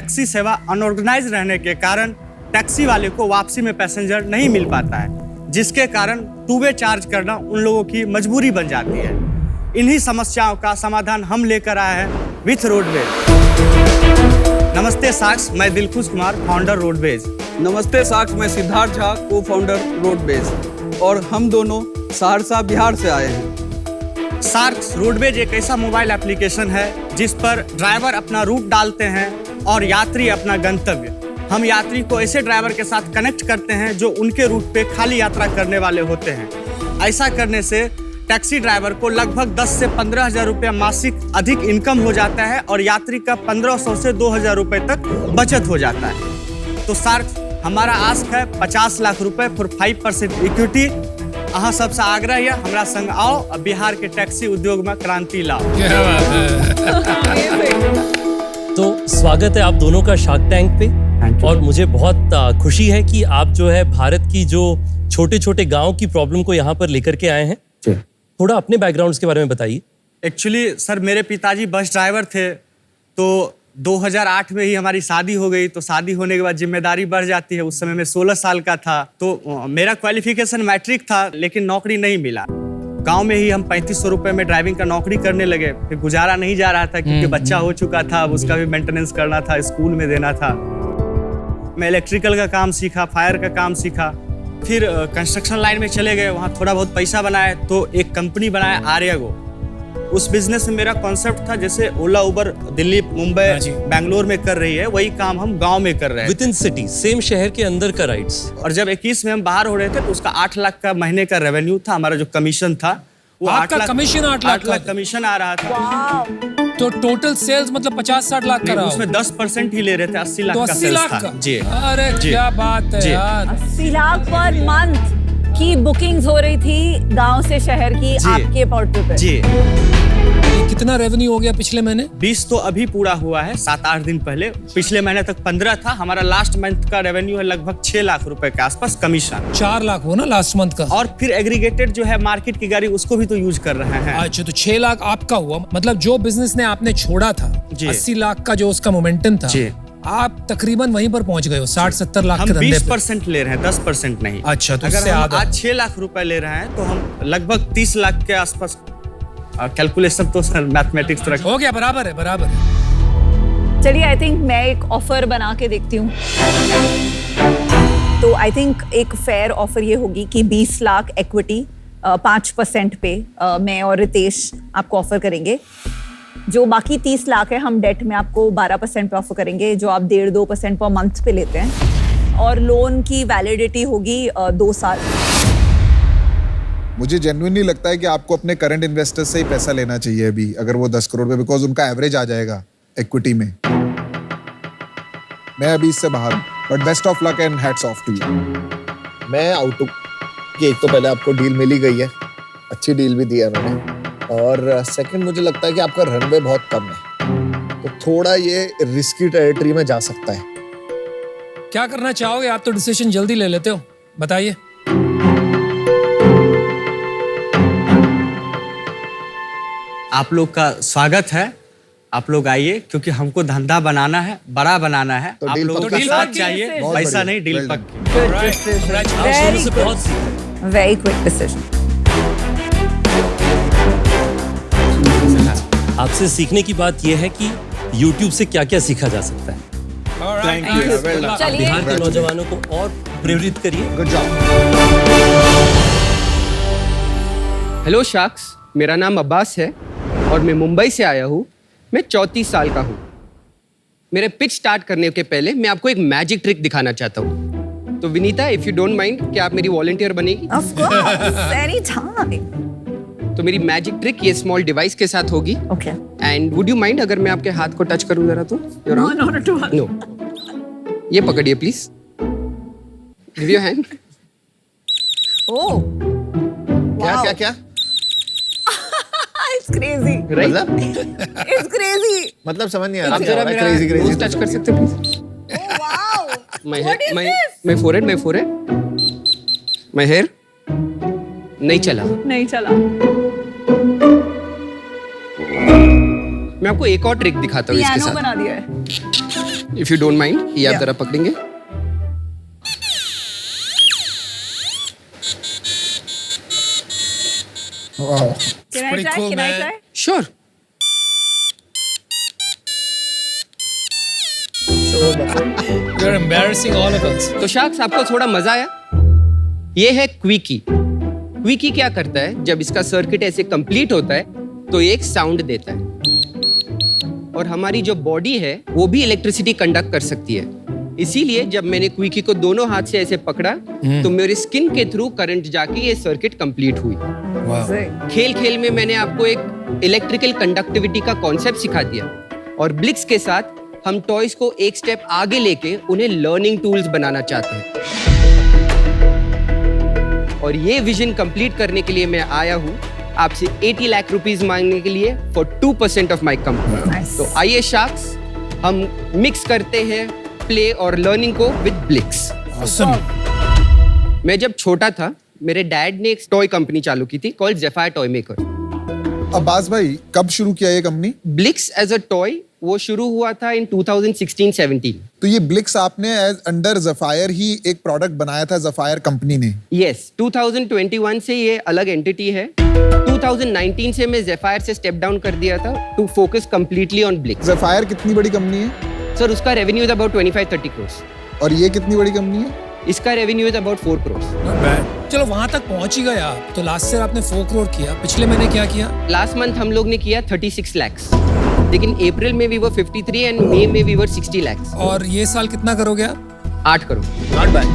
Taxi सेवा unorganised रहने के कारण टैक्सी वाले को वापसी में पैसेंजर नहीं मिल पाता है, जिसके कारण टू वे चार्ज करना उन लोगों की मजबूरी बन जाती है। इन्हीं समस्याओं का समाधान हम लेकर आए हैं विथ रोडवेज। नमस्ते साक्ष, मैं दिलखुश कुमार, फाउंडर रोडवेज। नमस्ते साक्ष, मैं सिद्धार्थ झा, को फाउंडर रोडवेज, और हम दोनों सहरसा बिहार से आए हैं। साक्ष रोडवेज एक ऐसा मोबाइल एप्लीकेशन है जिस पर ड्राइवर अपना रूट डालते हैं और यात्री अपना गंतव्य। हम यात्री को ऐसे ड्राइवर के साथ कनेक्ट करते हैं जो उनके रूट पे खाली यात्रा करने वाले होते हैं। ऐसा करने से टैक्सी ड्राइवर को लगभग 10 से 15 हजार रुपये मासिक अधिक इनकम हो जाता है और यात्री का 1500 से 2000 रुपये तक बचत हो जाता है। तो सार्क हमारा आस्क है 50 लाख रुपए फॉर 5% इक्विटी। अहाँ सबसे आग्रह है हमरा संग आओ और बिहार के टैक्सी उद्योग में क्रांति लाओ। क्या बात है। तो स्वागत है आप दोनों का शार्क टैंक पे, और मुझे बहुत खुशी है कि आप जो है भारत की जो छोटे छोटे गांव की प्रॉब्लम को यहाँ पर लेकर के आए हैं। थोड़ा अपने बैकग्राउंड्स के बारे में बताइए। एक्चुअली सर, मेरे पिताजी बस ड्राइवर थे, तो 2008 में ही हमारी शादी हो गई। तो शादी होने के बाद जिम्मेदारी बढ़ जाती है। उस समय मैं 16 साल का था, तो मेरा क्वालिफिकेशन मैट्रिक था, लेकिन नौकरी नहीं मिला। गांव में ही हम 3500 रुपए में ड्राइविंग का नौकरी करने लगे। फिर गुजारा नहीं जा रहा था क्योंकि बच्चा हो चुका था, अब उसका भी मेंटेनेंस करना था, स्कूल में देना था। मैं इलेक्ट्रिकल का काम सीखा, फायर का काम सीखा, फिर कंस्ट्रक्शन लाइन में चले गए। वहाँ थोड़ा बहुत पैसा बनाए तो एक कंपनी बनाया आर्यागो। उस बिजनेस में मेरा कॉन्सेप्ट था जैसे ओला उबर दिल्ली, मुंबई, बेंगलोर में कर रही है, वही काम हम गांव में कर रहे हैं। विद इन सिटी, सेम शहर के अंदर का राइड्स। और जब 21 में हम बाहर हो रहे थे तो उसका 8 लाख का महीने का रेवेन्यू था। हमारा जो कमीशन था वो 8 लाख कमीशन 8 लाख कमीशन आ रहा था। तो टोटल सेल्स मतलब 50-60 लाख का रहा। उसमें 10% ही ले रहे थे, 80 लाख तो का 80 सेल्स लाख था। का? जी, अरे क्या बात है यार। 80 लाख पर मंथ की बुकिंग्स हो रही थी गांव से शहर की आपके पोर्टल पे। जी। ये कितना रेवेन्यू हो गया पिछले महीने? 20 तो अभी पूरा हुआ है, 7-8 दिन पहले। पिछले महीने तक 15 था। हमारा लास्ट मंथ का रेवेन्यू है लगभग 6 लाख रुपए के आसपास कमीशन। 4 लाख हो ना लास्ट मंथ का। और फिर एग्रीगेटेड जो है मार्केट की गाड़ी, उसको भी तो यूज कर रहे हैं। अच्छा, तो 6 लाख आपका हुआ। मतलब जो बिजनेस ने आपने छोड़ा था, 80 लाख का जो उसका मोमेंटम था, आप तकरीबन वहीं पर पहुंच गए हो, 60-70 लाख के धंधे पे। 20% ले रहे हैं, 10% नहीं। अच्छा, तो अगर हम आज 6 लाख रुपए ले रहे हैं तो हम लगभग 30 लाख के आसपास। कैलकुलेशन तो सर मैथमेटिक्स तरह हो गया, बराबर है, बराबर है। चलिए, आई थिंक मैं एक ऑफर बना के देखती हूँ। तो आई थिंक एक फेयर ऑफर ये होगी कि 20 लाख इक्विटी 5% पे मैं और रितेश आपको ऑफर करेंगे। जो बाकी 30 लाख है हम डेट में आपको 12% पे ऑफर करेंगे, जो आप 1.5-2% पर मंथ पे लेते हैं। और लोन की वैलिडिटी होगी 2 साल। मुझे जेन्युइनली लगता है कि आपको अपने करंट इन्वेस्टर से ही पैसा लेना चाहिए अभी, अगर वो 10 करोड़ पे, बिकॉज उनका एवरेज आ जाएगा इक्विटी में। मैं अभी इससे बाहर हूँ, but best of luck and hats off to you. मैं आउट हूँ कि एक तो पहले आपको डील मिल ही गई है, अच्छी डील भी दी है उन्होंने, और सेकंड मुझे लगता है कि आपका रनवे बहुत कम है, तो थोड़ा ये रिस्की टेरिटरी में जा सकता है। क्या करना चाहोगे आप? तो डिसीजन जल्दी ले लेते हो, बताइए। आप लोग का स्वागत है। आप लोग आइए, क्योंकि हमको धंधा बनाना है, बड़ा बनाना है। तो आप डील लोगों पक्का? का साथ चाहिए, पैसा नहीं, डील पक्की। Very quick decision. आपसे सीखने की बात यह है कि YouTube से क्या क्या सीखा जा सकता है। चलिए, बिहार के नौजवानों को और प्रेरित करिए। Good job. हेलो शार्क्स, मेरा नाम अब्बास है और मैं मुंबई से आया हूँ। मैं 34 साल का हूँ। मेरे पिच स्टार्ट करने के पहले मैं आपको एक मैजिक ट्रिक दिखाना चाहता हूँ। तो Vinita, if you don't mind, क्या आप मेरी वॉलंटियर बनेगी? Of course, any time. तो मेरी मैजिक ट्रिक ये स्मॉल डिवाइस के साथ होगी। Okay. And would you mind अगर मैं आपके हाथ को टच करूँ जरा तो? नो। ये पकड़िए please. Give your hand. Oh, क्या क्या क्या? It's crazy, right? It's crazy. मतलब समझ नहीं आ रहा। आप जरा मेरा नोज टच कर सकते हो please? Oh wow, my forehead, my hair. नहीं चला। नहीं चला। मैं आपको एक और ट्रिक दिखाता हूँ इसके पियानो साथ। बना दिया है। इफ यू डोंट माइंड, ये आप जरा पकड़ेंगे। Can I pretty try? cool, Can I man. try? Sure. You're embarrassing all of us. तो शार्क्स, आपको थोड़ा मजा आया? ये है क्विकी। क्विकी क्या करता है, जब इसका सर्किट ऐसे कंप्लीट होता है तो ये एक साउंड देता है, और हमारी जो बॉडी है वो भी इलेक्ट्रिसिटी कंडक्ट कर सकती है। इसीलिए जब मैंने क्विकी को दोनों हाथ से ऐसे पकड़ा तो मेरी स्किन के थ्रू करंट जाके ये सर्किट कंप्लीट हुई। खेल खेल में मैंने आपको एक इलेक्ट्रिकल कंडक्टिविटी का कॉन्सेप्ट सिखा दिया, और ब्लिक्स के साथ हम टॉयज को एक स्टेप आगे लेके उन्हें लर्निंग टूल्स बनाना चाहते हैं। और ये विजन कंप्लीट करने के लिए मैं आया हूँ आपसे 80 लाख रुपीस मांगने के लिए for 2% of my company. Nice. तो आइए शार्क्स, हम मिक्स करते हैं प्ले और लर्निंग को विद ब्लिक्स। Awesome. मैं जब छोटा था, मेरे डैड ने एक टॉय कंपनी चालू की थी called Zephyr toy maker. Abbas भाई, कब शुरू किया ये कंपनी? ब्लिक्स एज अ टॉय वो शुरू हुआ था इन 2016-17। तो ये ब्लिक्स आपने एज अंडर ज़ेफायर ही एक प्रोडक्ट बनाया था ज़ेफायर कंपनी ने? यस, 2021 से ये अलग एंटिटी है। 2019 से मैं ज़ेफायर से स्टेप डाउन कर दिया था to focus completely on Blix. Zephyr कितनी बड़ी कंपनी है? सर, उसका रेवेन्यू इज अबाउट 25-30 करोड़। और ये कितनी बड़ी कंपनी है? इसका revenue is about 4 crore. Not bad. चलो वहां तक पहुंच ही गए आप। तो लास्ट ईयर आपने 4 करोड़ किया, पिछले महीने क्या किया? लास्ट मंथ हम लोग ने किया 36 lakhs, लेकिन अप्रैल में वी वर 53 एंड मई में वी वर 60 lakhs। और ये साल कितना करोगे आप? 8 करोड़। Not bad.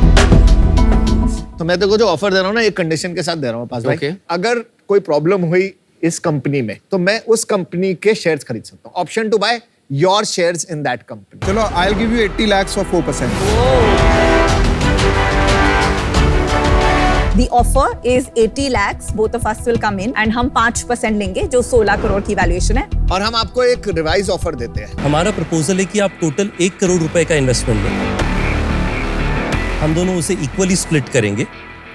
तो मैं तेरे को जो ऑफर दे रहा हूँ ना, एक कंडीशन के साथ दे रहा हूँ पास भाई। Okay. अगर कोई प्रॉब्लम हुई इस कंपनी में तो मैं उस कंपनी के शेयर्स खरीद सकता हूँ। Option to buy your shares in that company. चलो, I will give you 80 lakhs for 4%. The offer is 80 lakhs. Both of us will come in and हम 5% लेंगे, जो 16 करोड़ की वैल्यूएशन है। और हम आपको एक रिवाइज ऑफर देते हैं। हमारा प्रपोजल है कि आप टोटल 1 करोड़ रुपए का इन्वेस्टमेंट लें, हम दोनों उसे इक्वली स्प्लिट करेंगे,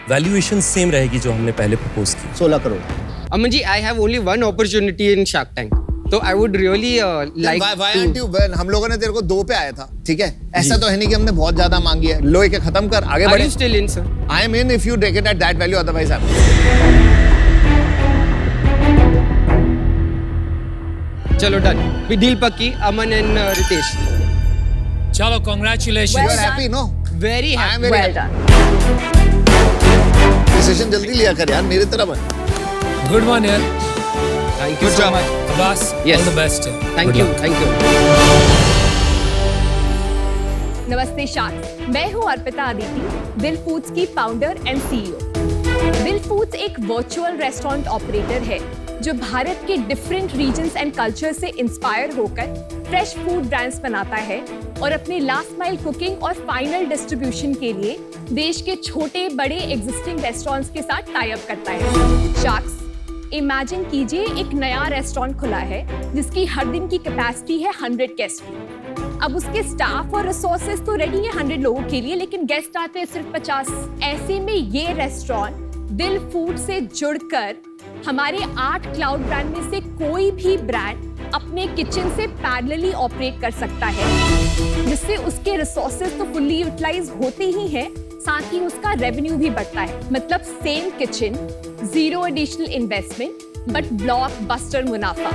वैल्यूएशन सेम रहेगी जो हमने पहले प्रपोज की। 16 crore. Aman ji, I have only one opportunity in Shark Tank, तो I would really like to. हम लोगों ने तेरे को 2 पे आया था, ठीक है? ऐसा तो है नहीं कि हमने बहुत ज्यादा मांगी है। लो, के खत्म कर, आगे आर बढ़े। You still in sir? I am in if you take it at that value, otherwise I चलो डन, वी डील पक्की। अमन एंड रितेश, चलो congratulations. You Well are happy? No, very I am happy. Well done. Decision जल्दी लिया कर यार, मेरी तरह बन। Good one यार. Thank you so much. Abbas, Yes. all the best. Thank Good you, luck. Thank you. नमस्ते शार्क, मैं हूं अर्पिता अदिति, दिल फूड्स की फाउंडर एंड सीईओ। दिल फूड्स एक वर्चुअल रेस्टोरेंट ऑपरेटर है जो भारत के डिफरेंट रीजन्स एंड कल्चर से इंस्पायर होकर फ्रेश फूड ब्रांड्स बनाता है और अपने लास्ट माइल कुकिंग और फाइनल डिस्ट्रीब्यूशन के लिए देश के छोटे बड़े एग्जिस्टिंग रेस्टोरेंट्स के साथ टाई अप करता है। शार्क्स, इमेजिन कीजिए एक नया रेस्टोरेंट खुला है जिसकी हर दिन की कैपेसिटी है 100 गेस्ट की। अब उसके स्टाफ और रिसोर्सेज तो रेडी है 100 लोगों के लिए, लेकिन गेस्ट आते हैं सिर्फ 50। ऐसे में ये रेस्टोरेंट दिल फूड से जुड़कर हमारे 8 क्लाउड ब्रांड में से कोई भी ब्रांड अपने किचन से पैरेलली ऑपरेट कर सकता है, जिससे उसके रिसोर्सेज तो फुल्ली यूटिलाइज होते ही हैं, साथ ही उसका रेवेन्यू भी बढ़ता है। मतलब same kitchen, zero additional investment but blockbuster मुनाफा।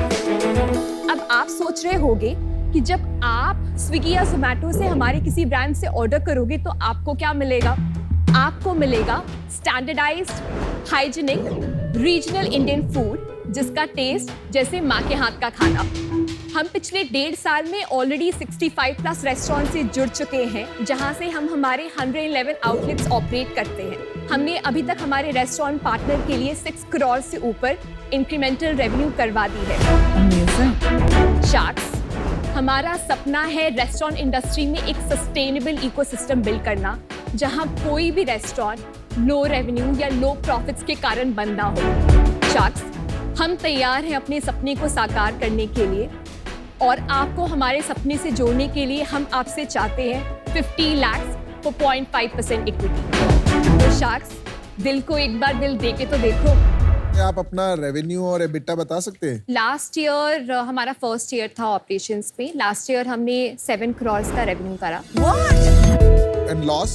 अब आप सोच रहे होंगे कि जब आप स्विगी या जोमैटो से हमारे किसी ब्रांड से ऑर्डर करोगे तो आपको क्या मिलेगा? आपको मिलेगा standardized, hygienic, regional Indian food जिसका टेस्ट जैसे माँ के हाथ का खाना। हम पिछले 1.5 साल में ऑलरेडी 65+ रेस्टोरेंट से जुड़ चुके हैं, जहां से हम हमारे 111 आउटलेट्स ऑपरेट करते हैं। हमने अभी तक हमारे रेस्टोरेंट पार्टनर के लिए 6 करोड़ से ऊपर इंक्रीमेंटल रेवेन्यू करवा दी है। शार्क्स, हमारा सपना है रेस्टोरेंट इंडस्ट्री में एक सस्टेनेबल इकोसिस्टम बिल्ड करना, जहां कोई भी रेस्टोरेंट लो रेवेन्यू या लो प्रॉफिट्स के कारण बंद ना हो। शार्क्स, हम तैयार हैं अपने सपने को साकार करने के लिए, और आपको हमारे सपने से जोड़ने के लिए हम आपसे चाहते हैं 50 लाख for 0.5% इक्विटी। तो शार्क्स, दिल को एक बार दिल दे के तो देखो। आप अपना रेवेन्यू और एबिटा बता सकते हैं? लास्ट ईयर हमारा फर्स्ट ईयर था ऑपरेशंस में. लास्ट ईयर हमने 7 करोड़ का रेवेन्यू करा. And loss?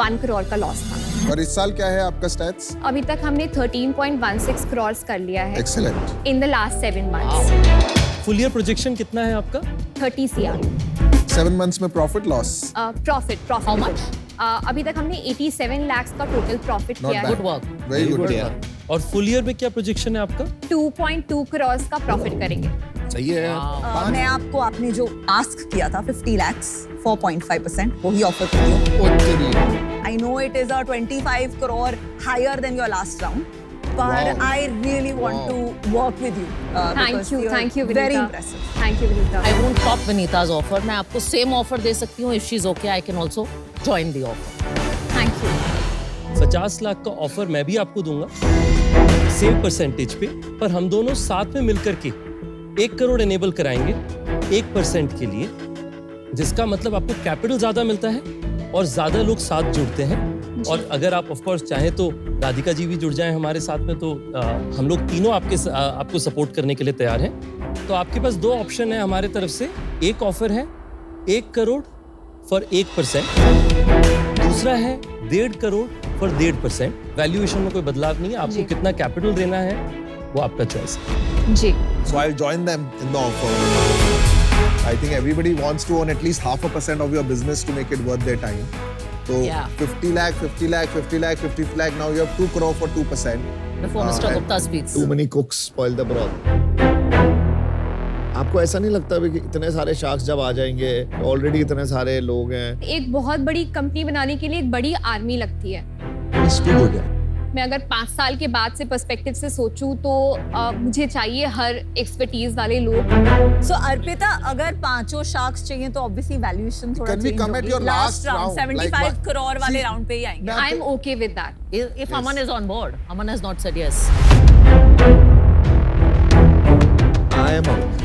1 करोड़ का लॉस था. और इस साल क्या है आपका स्टैट्स? अभी तक हमने 13.16 करोड़ कर लिया है excellent. In the last 7 months. Full year projection कितना है आपका? 30 CR. 7 months में profit loss? Profit. How much? अभी तक हमने 87 लाख का टोटल प्रॉफिट किया है. Good work, very good. और फुल ईयर में क्या प्रोजेक्शन है आपका? 2.2 करोड़ का प्रॉफिट करेंगे. सही है. मैं आपको आपने जो आस्क किया था 50 lakhs 4.5% वही ऑफर कर रही हूँ. I know it is a 25 crore higher than your last round, but I really want to work with you. Thank you, Vinita. Very impressive. Thank you, Vinita. I won't top Vinita's offer. मैं आपको same offer दे सकती हूँ. If she's okay, I can also join the offer. Thank you. 50 lakh का offer मैं भी आपको दूंगा same percentage पे, पर हम दोनों साथ में मिलकर के 1 करोड़ एनेबल कराएंगे 1% के लिए, जिसका मतलब आपको कैपिटल ज्यादा मिलता है और ज्यादा लोग साथ जुड़ते हैं. और अगर आप ऑफ कोर्स चाहें तो राधिका जी भी जुड़ जाएं हमारे साथ में, तो हम लोग तीनों आपको सपोर्ट करने के लिए तैयार हैं. तो आपके पास 2 ऑप्शन है हमारे तरफ से. एक ऑफर है 1 करोड़ फॉर 1%, दूसरा है 1.5 करोड़ फॉर 1.5%. वैल्यूएशन में कोई बदलाव नहीं है. आपको कितना कैपिटल देना है वो आपका चॉइस है. जी. So I'll join them in the offer. I think everybody wants to own at least 0.5% of your business to make it worth their time. So Yeah. 50 lakh, 50 lakh, 50 lakh, 50 lakh. Now you have 2 crore for 2%. Before Mr. Gupta speaks. Too many cooks spoil the broth. आपको ऐसा नहीं लगता भी कि इतने सारे sharks जब आ जाएंगे, ऑलरेडी इतने सारे लोग हैं? एक बहुत बड़ी कंपनी बनाने के लिए एक बड़ी आर्मी लगती है. मैं अगर 5 साल के बाद से पर्सपेक्टिव से सोचूं तो मुझे चाहिए हर एक्सपर्टीज वाले लोग. So अर्पिता, अगर 5 शार्क्स चाहिए तो ऑब्वियसली वैल्यूएशन थोड़ा Can we change come at होगी. your last round? 75 Like, crore वाले राउंड पे ही आएंगे. I am okay with that. If Aman is on board, Aman has not said yes. I am out.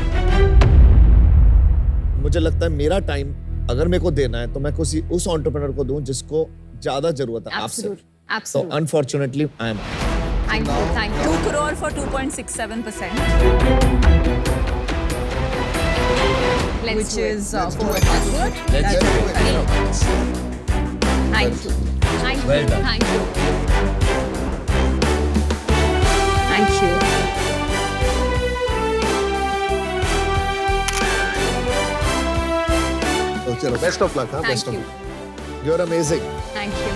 मुझे लगता है मेरा टाइम अगर मेरे को देना है तो मैं किसी उस एंटरप्रेन्योर को दूं जिसको ज्यादा जरूरत है आपसे. एब्सोल्यूट. तो absolute. Unfortunately I am. Thank you. Thank you. 2 crore for 2.67%, Let's which do it. is 4%. Let's That's do good. it. Thank you. Thank you. Well done. Thank you. Thank you. तो चलो best of luck. हाँ, Thank best of you. Luck. You are amazing. Thank you.